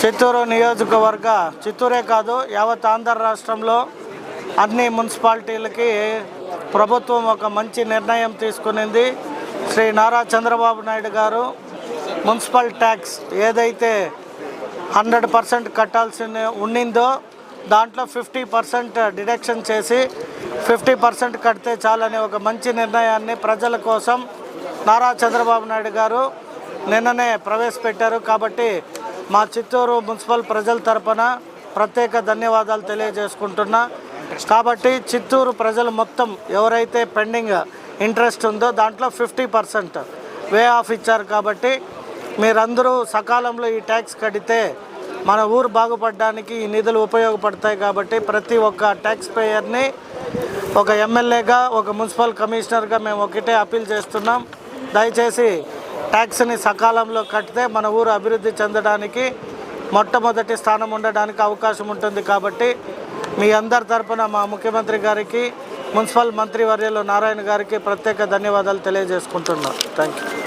చిత్తూరు నియోజకవర్గ చిత్తూరే కాదు యావత్ ఆంధ్ర రాష్ట్రంలో అన్ని మున్సిపాలిటీలకి ప్రభుత్వం ఒక మంచి నిర్ణయం తీసుకునింది. శ్రీ నారా చంద్రబాబు నాయుడు గారు మున్సిపల్ ట్యాక్స్ ఏదైతే 100% కట్టాల్సి ఉండిందో దాంట్లో 50% డిడక్షన్ చేసి 50% కడితే చాలని ఒక మంచి నిర్ణయాన్ని ప్రజల కోసం నారా చంద్రబాబు నాయుడు గారు నిన్ననే ప్రవేశపెట్టారు. కాబట్టి మా చిత్తూరు మున్సిపల్ ప్రజల తరపున ప్రత్యేక ధన్యవాదాలు తెలియజేసుకుంటున్నా. కాబట్టి చిత్తూరు ప్రజలు మొత్తం ఎవరైతే పెండింగ్ ఇంట్రెస్ట్ ఉందో దాంట్లో 50% వే ఆఫ్ ఇచ్చారు. కాబట్టి మీరందరూ సకాలంలో ఈ ట్యాక్స్ కడితే మన ఊరు బాగుపడడానికి ఈ నిధులు ఉపయోగపడతాయి. కాబట్టి ప్రతి ఒక్క ట్యాక్స్ పేయర్ని ఒక ఎమ్మెల్యేగా ఒక మున్సిపల్ కమిషనర్గా మేము ఒకటే అప్పీల్ చేస్తున్నాం. దయచేసి ట్యాక్స్ని సకాలంలో కడితే మన ఊరు అభివృద్ధి చెందడానికి మొట్టమొదటి స్థానం ఉండడానికి అవకాశం ఉంటుంది. కాబట్టి మీ అందరి తరపున మా ముఖ్యమంత్రి గారికి మున్సిపల్ మంత్రివర్యులు నారాయణ గారికి ప్రత్యేక ధన్యవాదాలు తెలియజేసుకుంటున్నాం. Thank you.